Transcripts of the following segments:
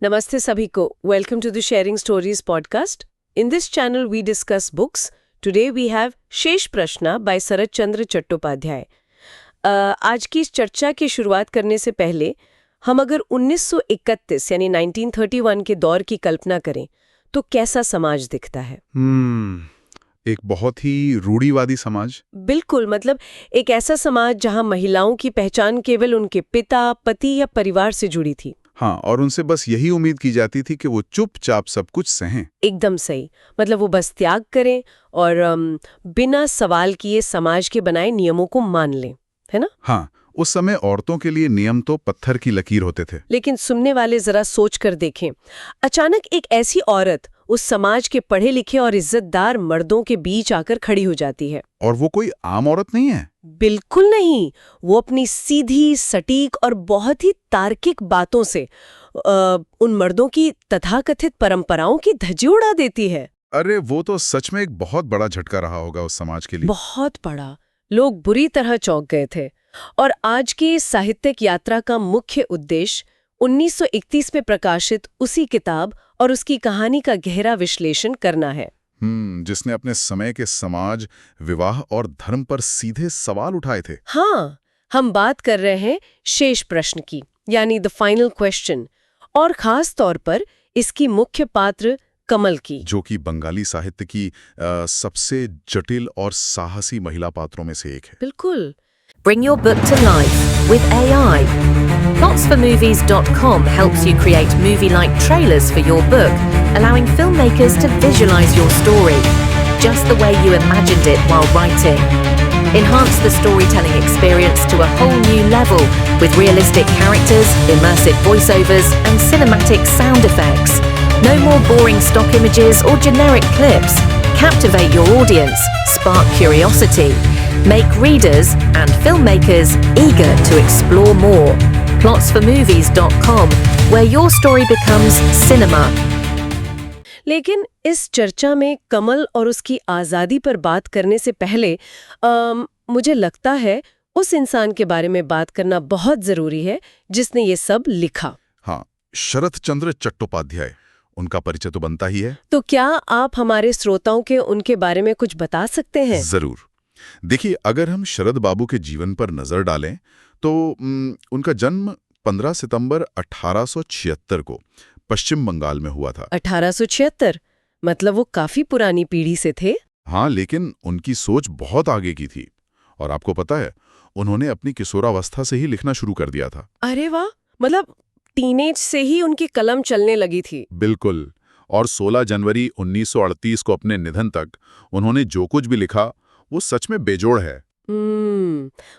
Namaste sabhi ko. Welcome to the Sharing Stories podcast. In this channel we discuss books. Today we have शेष प्रश्न by शरत चंद्र चट्टोपाध्याय. आज की इस चर्चा की शुरुआत करने से पहले हम अगर 1931 यानी 1931 के दौर की कल्पना करें तो कैसा समाज दिखता है? एक बहुत ही रूढ़िवादी समाज। बिल्कुल, मतलब एक ऐसा समाज जहां महिलाओं की पहचान केवल उनके पिता, पति या परिवार से जुड़ी थी। हाँ, और उनसे बस यही उम्मीद की जाती थी कि वो चुपचाप सब कुछ सहें। एकदम सही, मतलब वो बस त्याग करें और बिना सवाल किए समाज के बनाए नियमों को मान लें, है ना? हाँ, उस समय औरतों के लिए नियम तो पत्थर की लकीर होते थे। लेकिन सुनने वाले जरा सोच कर देखें, अचानक एक ऐसी औरत उस समाज के पढ़े लिखे और इज्जतदार मर्दों के बीच आकर खड़ी हो जाती है। और वो कोई आम औरत नहीं है। बिल्कुल नहीं, वो अपनी सीधी, सटीक और बहुत ही तार्किक बातों से उन मर्दों की तथाकथित परंपराओं की धज्जी उड़ा देती है। अरे वो तो सच में एक बहुत बड़ा झटका रहा होगा उस समाज के लिए। बहुत बड़ा। लोग बुरी तरह चौंक गए थे। और आज की साहित्यिक यात्रा का मुख्य उद्देश्य 1931 में प्रकाशित उसी किताब और उसकी कहानी का गहरा विश्लेषण करना है। जिसने अपने समय के समाज, विवाह और धर्म पर सीधे सवाल उठाए थे। हाँ, हम बात कर रहे हैं शेष प्रश्न की, यानी द फाइनल क्वेश्चन, और खास तौर पर इसकी मुख्य पात्र कमल की, जो कि बंगाली साहित्य की सबसे जटिल और साहसी महिला पात्रों में से एक है। बिल्कुल। Bring your book to life with AI. Plotsformovies.com helps you create movie-like trailers for your book, allowing filmmakers to visualize your story, just the way you imagined it while writing. Enhance the storytelling experience to a whole new level with realistic characters, immersive voiceovers, and cinematic sound effects. No more boring stock images or generic clips. Captivate your audience, spark curiosity, make readers and filmmakers eager to explore more. Plotsformovies.com, where your story becomes cinema. लेकिन इस चर्चा में कमल और उसकी आज़ादी पर बात करने से पहले मुझे लगता है उस इंसान के बारे में बात करना बहुत ज़रूरी है जिसने ये सब लिखा। हाँ, शरत चंद्र चट्टोपाध्याय। उनका परिचय तो बनता ही है। तो क्या आप हमारे श्रोताओं के उनके बारे में कुछ बता सकते हैं? जरूर। देखिए, अगर हम शरद बाबू के जीवन पर नजर डालें तो उनका जन्म 15 सितंबर 1876 को पश्चिम बंगाल में हुआ था। 1876? मतलब वो काफी पुरानी पीढ़ी से थे। हाँ, लेकिन उनकी सोच बहुत आगे की थी। और आपको पता है, उन्होंने अपनी किशोरावस्था से ही लिखना शुरू कर दिया था। अरे वाह, मतलब टीनेज से ही उनकी कलम चलने लगी थी। बिल्कुल। और 16 जनवरी 1938 को अपने निधन तक उन्होंने जो कुछ भी लिखा वो सच में बेजोड़ है।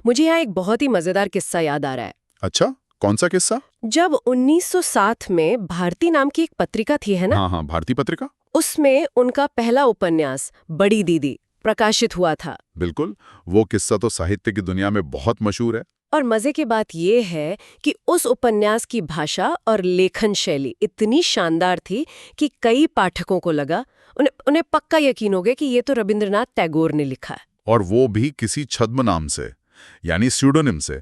मुझे यहाँ एक बहुत ही मजेदार किस्सा याद आ रहा है। अच्छा, कौन सा किस्सा? जब 1907 में भारती नाम की एक पत्रिका थी, है ना? हाँ, भारती पत्रिका। उसमें उनका पहला उपन्यास बड़ी दीदी प्रकाशित हुआ था। बिल्कुल, वो किस्सा तो साहित्य की दुनिया में बहुत मशहूर है। और मजे की बात ये है कि उस उपन्यास की भाषा और लेखन शैली इतनी शानदार थी कि कई पाठकों को लगा, उन्हें पक्का यकीन हो गया कि ये तो रविंद्रनाथ टैगोर ने लिखा है। और वो भी किसी छद्म नाम से, यानी स्यूडोनिम से।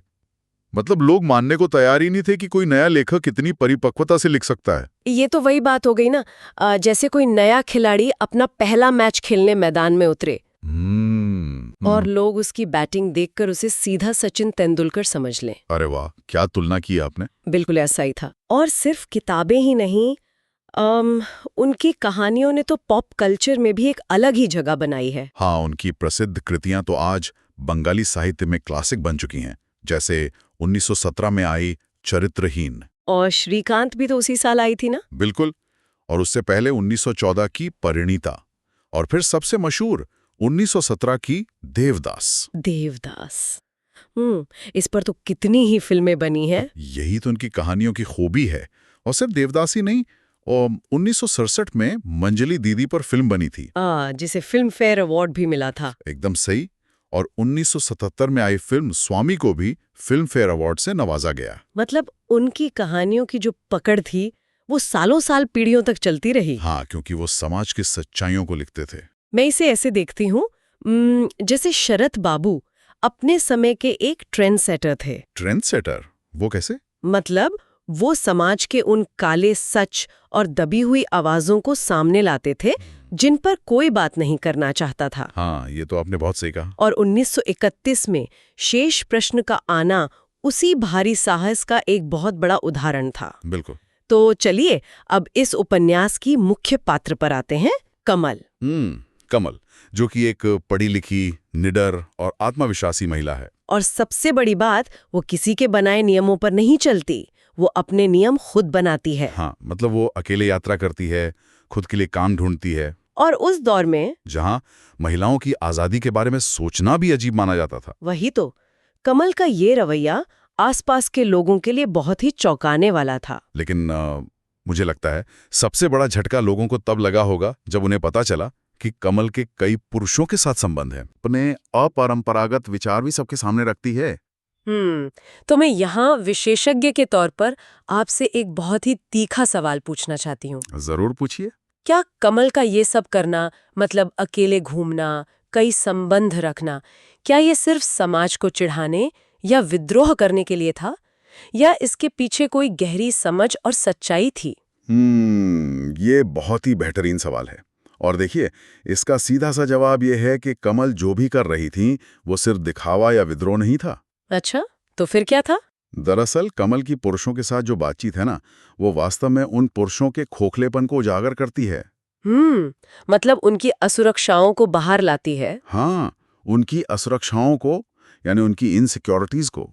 मतलब लोग मानने को तैयार ही नहीं थे कि कोई नया लेखक इतनी परिपक्वता से लिख सकता है। ये तो वही बात हो गई ना, जैसे कोई नया खिलाड़ी अपना पहला मैच खेलने मैदान में उतरे और लोग उसकी बैटिंग देखकर उसे सीधा सचिन तेंदुलकर समझ लें। अरे वाह, क्या तुलना की आपने। बिल्कुल ऐसा ही था। और सिर्फ किताबें ही नहीं, उनकी कहानियों ने तो पॉप कल्चर में भी एक अलग ही जगह बनाई है। हाँ, उनकी प्रसिद्ध कृतियां तो आज बंगाली साहित्य में क्लासिक बन चुकी हैं, जैसे 1917 में आई चरित्रहीन। और श्रीकांत भी तो उसी साल आई थी ना? बिल्कुल। और उससे पहले 1914 की परिणीता, और फिर सबसे मशहूर 1917 की देवदास। इस पर तो कितनी ही फिल्में बनी हैं। यही तो उनकी कहानियों की खूबी है। और सिर्फ देवदास ही नहीं, 1967 में मंजली दीदी पर फिल्म बनी थी, जिसे फिल्म फेयर अवार्ड भी मिला था। एकदम सही। और 1977 में आई फिल्म स्वामी को भी फिल्म फेयर अवार्ड से नवाजा गया। मतलब उनकी कहानियों की जो पकड़ थी वो सालों साल पीढ़ियों तक चलती रही। हाँ, क्योंकि वो समाज की सच्चाइयों को लिखते थे। मैं इसे ऐसे देखती हूँ जैसे शरत बाबू अपने समय के एक ट्रेंड सेटर थे। Trend setter? वो कैसे? मतलब वो समाज के उन काले सच और दबी हुई आवाजों को सामने लाते थे जिन पर कोई बात नहीं करना चाहता था। हाँ, ये तो आपने बहुत सही कहा। और 1931 में शेष प्रश्न का आना उसी भारी साहस का एक बहुत बड़ा उदाहरण था। बिल्कुल। तो चलिए अब इस उपन्यास की मुख्य पात्र पर आते हैं, कमल। कमल, जो कि एक पढ़ी लिखी, निडर और आत्मविश्वासी महिला है। और सबसे बड़ी बात, वो किसी के बनाए नियमों पर नहीं चलती, वो अपने नियम खुद बनाती है। हाँ, मतलब वो अकेले यात्रा करती है, खुद के लिए काम ढूंढती है। और उस दौर में जहां महिलाओं की आजादी के बारे में सोचना भी अजीब माना जाता था। वही तो, कमल का ये रवैया आसपास के लोगों के लिए बहुत ही चौंकाने वाला था। लेकिन मुझे लगता है सबसे बड़ा झटका लोगों को तब लगा होगा जब उन्हें पता चला कि कमल के कई पुरुषों के साथ संबंध है। अपने अपरंपरागत विचार भी सबके सामने रखती है। तो मैं यहाँ विशेषज्ञ के तौर पर आपसे एक बहुत ही तीखा सवाल पूछना चाहती हूँ। जरूर पूछिए। क्या कमल का ये सब करना, मतलब अकेले घूमना, कई संबंध रखना, क्या ये सिर्फ समाज को चिढ़ाने या विद्रोह करने के लिए था, या इसके पीछे कोई गहरी समझ और सच्चाई थी? ये बहुत ही बेहतरीन सवाल है। और देखिए, इसका सीधा सा जवाब ये है कि कमल जो भी कर रही थी वो सिर्फ दिखावा या विद्रोह नहीं था। अच्छा, तो फिर क्या था? दरअसल कमल की पुरुषों के साथ जो बातचीत है ना, वो वास्तव में उन पुरुषों के खोखलेपन को उजागर करती है। मतलब उनकी असुरक्षाओं को बाहर लाती है। हाँ, उनकी असुरक्षाओं को, यानी उनकी इनसिक्योरिटीज को,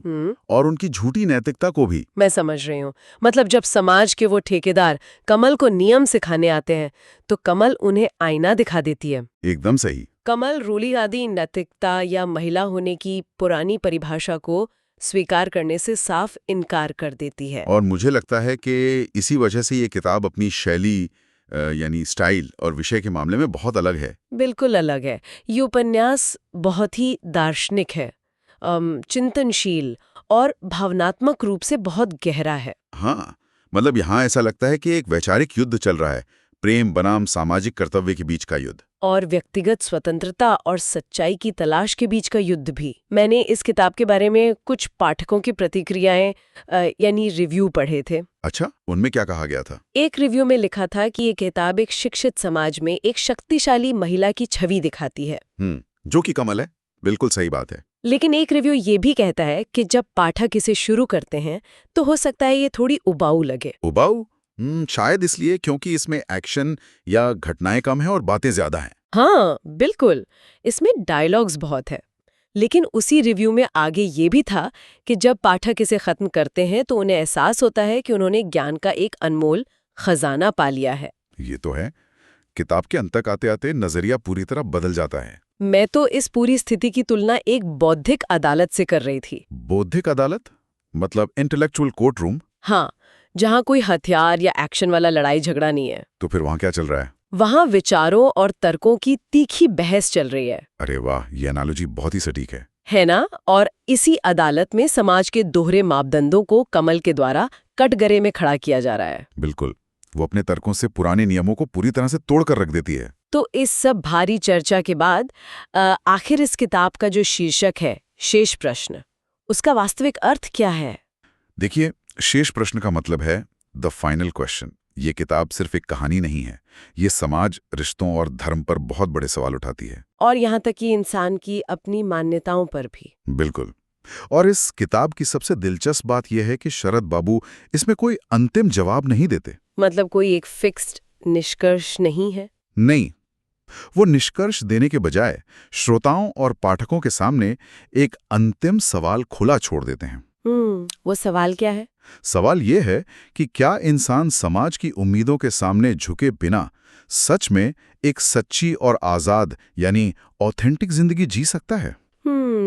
और उनकी झूठी नैतिकता को भी। मैं समझ रही हूँ। मतलब जब समाज के वो ठेकेदार कमल को नियम सिखाने आते हैं तो कमल उन्हें आईना दिखा देती है। एकदम सही। कमल रूढ़िवादी नैतिकता या महिला होने की पुरानी परिभाषा को स्वीकार करने से साफ इनकार कर देती है। और मुझे लगता है कि इसी वजह से ये किताब अपनी शैली, यानी स्टाइल और विषय के मामले में बहुत अलग है। बिल्कुल अलग है। ये उपन्यास बहुत ही दार्शनिक है, चिंतनशील और भावनात्मक रूप से बहुत गहरा है। हाँ, मतलब यहाँ ऐसा लगता है कि एक वैचारिक युद्ध चल रहा है, प्रेम बनाम सामाजिक कर्तव्य के बीच का युद्ध, और व्यक्तिगत स्वतंत्रता और सच्चाई की तलाश के बीच का युद्ध भी। मैंने इस किताब के बारे में कुछ पाठकों की प्रतिक्रियाएं, यानी रिव्यू पढ़े थे। अच्छा, उनमें क्या कहा गया था? एक रिव्यू में लिखा था कि ये किताब एक शिक्षित समाज में एक शक्तिशाली महिला की छवि दिखाती है। जो कि कमल है। बिल्कुल सही बात है। लेकिन एक रिव्यू ये भी कहता है कि जब पाठक इसे शुरू करते हैं तो हो सकता है ये थोड़ी उबाऊ लगे। उबाऊ? शायद इसलिए क्योंकि इसमें एक्शन या घटनाएं कम है और बातें ज्यादा हैं। हाँ, बिल्कुल। इसमें डायलॉग्स बहुत है। लेकिन उसी रिव्यू में आगे ये भी था कि जब पाठक इसे खत्म करते हैं तो उन्हें एहसास होता है कि उन्होंने ज्ञान का एक अनमोल खजाना पा लिया है। ये तो है। किताब के अंत तक आते आते नजरिया पूरी तरह बदल जाता है। मैं तो इस पूरी स्थिति की तुलना एक बौद्धिक अदालत से कर रही थी। बौद्धिक अदालत? मतलब इंटेलेक्चुअल कोर्ट रूम? हाँ, जहाँ कोई हथियार या एक्शन वाला लड़ाई झगड़ा नहीं है। तो फिर वहाँ क्या चल रहा है? वहाँ विचारों और तर्कों की तीखी बहस चल रही है। अरे वाह, ये एनालॉजी बहुत ही सटीक है ना? और इसी अदालत में समाज के दोहरे मापदंडों को कमल के द्वारा कटघरे में खड़ा किया जा रहा है। बिल्कुल। वो अपने तर्कों से पुराने नियमों को पूरी तरह से तोड़कर रख देती है। तो इस सब भारी चर्चा के बाद आखिर इस किताब का जो शीर्षक है, शेष प्रश्न, उसका वास्तविक अर्थ क्या है? देखिए, शेष प्रश्न का मतलब है द फाइनल क्वेश्चन। ये किताब सिर्फ एक कहानी नहीं है, ये समाज, रिश्तों और धर्म पर बहुत बड़े सवाल उठाती है। और यहाँ तक कि इंसान की अपनी मान्यताओं पर भी। बिल्कुल। और इस किताब की सबसे दिलचस्प बात यह है कि शरद बाबू इसमें कोई अंतिम जवाब नहीं देते। मतलब कोई एक फिक्स्ड निष्कर्ष नहीं है? नहीं, वो निष्कर्ष देने के बजाय श्रोताओं और पाठकों के सामने एक अंतिम सवाल खुला छोड़ देते हैं। वो सवाल क्या है? सवाल ये है कि क्या इंसान समाज की उम्मीदों के सामने झुके बिना सच में एक सच्ची और आजाद, यानी ऑथेंटिक जिंदगी जी सकता है?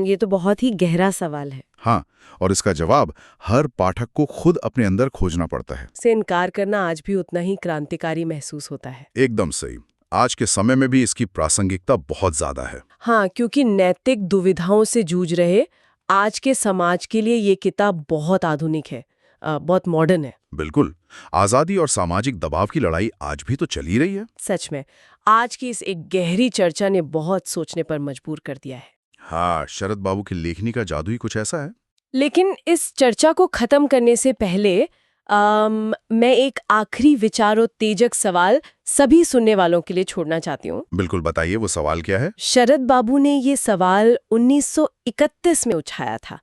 ये तो बहुत ही गहरा सवाल है। हाँ, और इसका जवाब हर पाठक को खुद अपने अंदर खोजना पड़ता है। से इनकार करना आज भी उतना ही क्रांतिकारी महसूस होता है। एकदम सही। आज के समय में भी इसकी प्रासंगिकता बहुत ज्यादा है। हाँ, क्योंकि नैतिक दुविधाओं से जूझ रहे आज के समाज के लिए ये किताब बहुत आधुनिक है, बहुत मॉडर्न है। बिल्कुल। आजादी और सामाजिक दबाव की लड़ाई आज भी तो चल ही रही है। सच में आज की इस एक गहरी चर्चा ने बहुत सोचने पर मजबूर कर दिया है। हाँ, शरद बाबू की लेखनी का जादू ही कुछ ऐसा है। लेकिन इस चर्चा को खत्म करने से पहले मैं एक आखिरी विचारोत्तेजक सवाल सभी सुनने वालों के लिए छोड़ना चाहती हूँ। बिल्कुल, बताइए वो सवाल क्या है? शरद बाबू ने ये सवाल 1931 में उठाया था।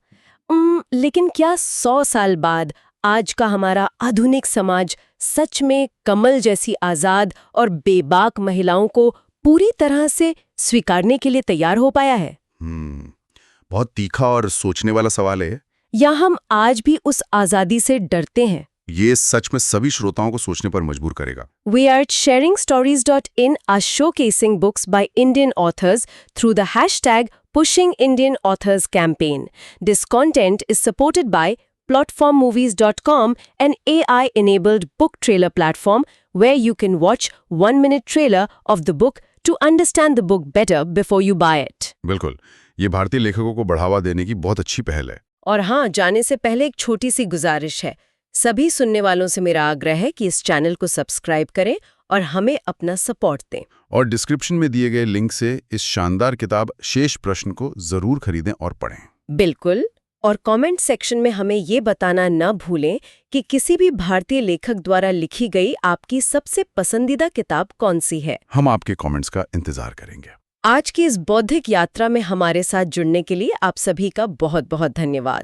लेकिन क्या 100 साल बाद आज का हमारा आधुनिक समाज सच में कमल जैसी आजाद और बेबाक महिलाओं को पूरी तरह से स्वीकारने के लिए तैयार हो पाया है? बहुत तीखा और सोचने वाला सवाल है। या हम आज भी उस आजादी से डरते हैं? ये सच में सभी श्रोताओं को सोचने पर मजबूर करेगा। We are at sharingstories.in are showcasing books by Indian authors through the hashtag Pushing Indian Authors campaign. This content is supported by platformmovies.com, an AI-enabled book trailer platform where you can watch 1-minute trailer of the book to understand the book better before you buy it. बिल्कुल, ये भारतीय लेखकों को बढ़ावा देने की बहुत अच्छी पहल है। और हाँ, जाने से पहले एक छोटी सी गुजारिश है। सभी सुनने वालों से मेरा आग्रह है कि इस चैनल को सब्सक्राइब करें और हमें अपना सपोर्ट दें। और डिस्क्रिप्शन में दिए गए लिंक से इस शानदार किताब शेष प्रश्न को जरूर खरीदें और पढ़ें। बिल्कुल। और कमेंट सेक्शन में हमें ये बताना न भूलें कि किसी भी भारतीय लेखक द्वारा लिखी गई आपकी सबसे पसंदीदा किताब कौन सी है। हम आपके कमेंट्स का इंतजार करेंगे। आज की इस बौद्धिक यात्रा में हमारे साथ जुड़ने के लिए आप सभी का बहुत बहुत धन्यवाद।